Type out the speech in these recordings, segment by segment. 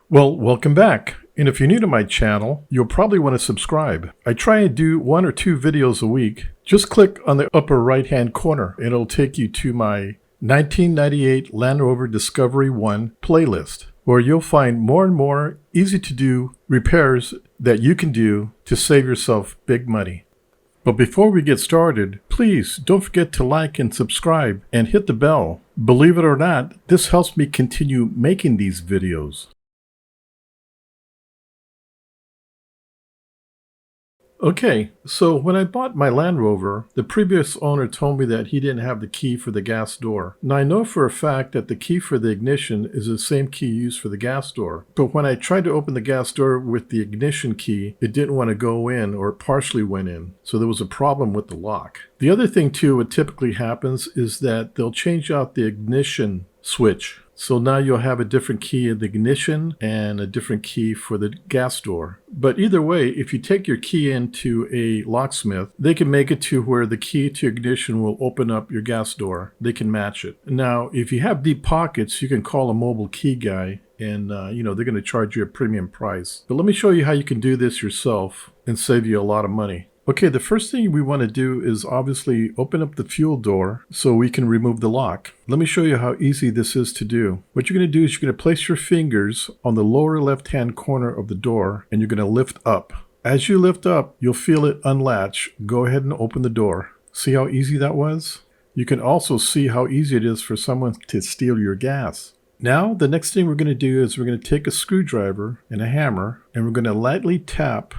Well, welcome back. And if you're new to my channel, you'll probably want to subscribe. I try and do 1 or 2 videos a week. Just click on the upper right-hand corner and it'll take you to my 1998 Land Rover Discovery 1 playlist, where you'll find more and more easy-to-do repairs that you can do to save yourself big money. But before we get started, please don't forget to like and subscribe and hit the bell. Believe it or not, this helps me continue making these videos. Okay, so when I bought my Land Rover, the previous owner told me that he didn't have the key for the gas door. Now I know for a fact that the key for the ignition is the same key used for the gas door. But when I tried to open the gas door with the ignition key, it didn't want to go in, or it partially went in. So there was a problem with the lock. The other thing too, what typically happens is that they'll change out the ignition switch. So now you'll have a different key in the ignition and a different key for the gas door. But either way, if you take your key into a locksmith, they can make it to where the key to ignition will open up your gas door. They can match it. Now, if you have deep pockets, you can call a mobile key guy and they're going to charge you a premium price. But let me show you how you can do this yourself and save you a lot of money. Okay, the first thing we want to do is obviously open up the fuel door so we can remove the lock. Let me show you how easy this is to do. What you're going to do is you're going to place your fingers on the lower left-hand corner of the door and you're going to lift up. As you lift up, you'll feel it unlatch. Go ahead and open the door. See how easy that was? You can also see how easy it is for someone to steal your gas. Now, the next thing we're going to do is we're going to take a screwdriver and a hammer and we're going to lightly tap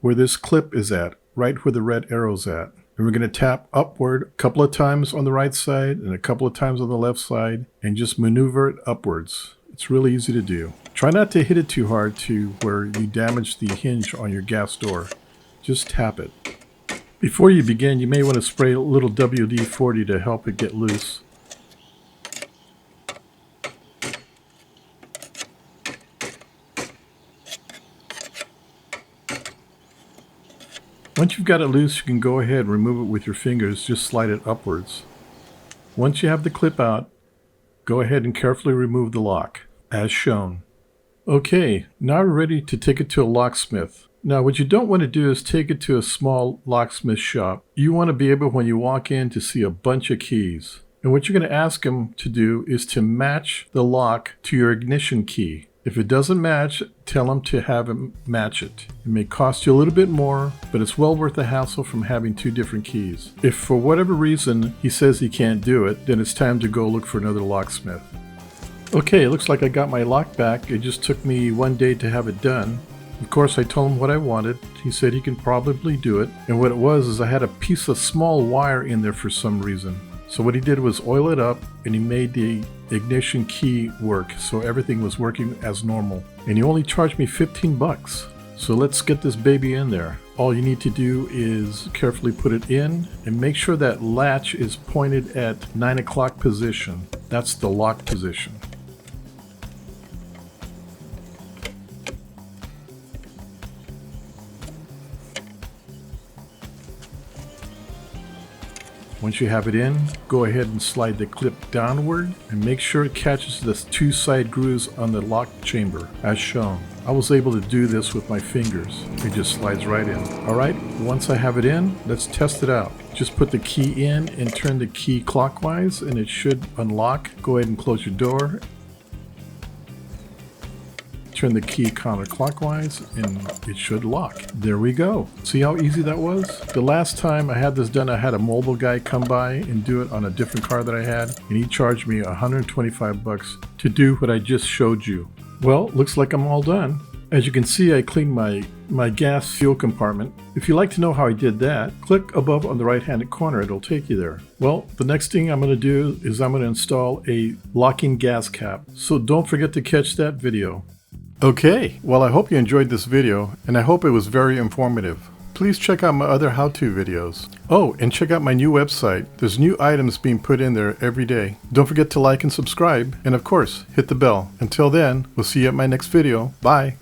where this clip is at. Right where the red arrow's at. And we're going to tap upward a couple of times on the right side and a couple of times on the left side and just maneuver it upwards. It's really easy to do. Try not to hit it too hard to where you damage the hinge on your gas door. Just tap it. Before you begin, you may want to spray a little WD-40 to help it get loose. Once you've got it loose, you can go ahead and remove it with your fingers. Just slide it upwards. Once you have the clip out, go ahead and carefully remove the lock, as shown. Okay, now we're ready to take it to a locksmith. Now what you don't want to do is take it to a small locksmith shop. You want to be able, when you walk in, to see a bunch of keys. And what you're going to ask them to do is to match the lock to your ignition key. If it doesn't match, tell them to have it match it. It may cost you a little bit more, but it's well worth the hassle from having 2 different keys. If for whatever reason he says he can't do it, then it's time to go look for another locksmith. Okay, it looks like I got my lock back. It just took me 1 day to have it done. Of course, I told him what I wanted. He said he can probably do it. And what it was is I had a piece of small wire in there for some reason. So what he did was oil it up and he made the ignition key work, so everything was working as normal. And he only charged me 15 bucks. So let's get this baby in there. All you need to do is carefully put it in and make sure that latch is pointed at 9 o'clock position. That's the lock position. Once you have it in, go ahead and slide the clip downward and make sure it catches the 2 side grooves on the lock chamber, as shown. I was able to do this with my fingers. It just slides right in. Alright, once I have it in, let's test it out. Just put the key in and turn the key clockwise and it should unlock. Go ahead and close your door. Turn the key counterclockwise and it should lock. There we go. See how easy that was? The last time I had this done, I had a mobile guy come by and do it on a different car that I had, and he charged me 125 bucks to do what I just showed you. Well, looks like I'm all done. As you can see, I cleaned my gas fuel compartment. If you'd like to know how I did that, click above on the right-hand corner. It'll take you there. Well, the next thing I'm going to do is I'm going to install a locking gas cap. So don't forget to catch that video. Okay, well I hope you enjoyed this video and I hope it was very informative. Please check out my other how-to videos. Oh, and check out my new website. There's new items being put in there every day. Don't forget to like and subscribe, and of course, hit the bell. Until then, we'll see you at my next video. Bye!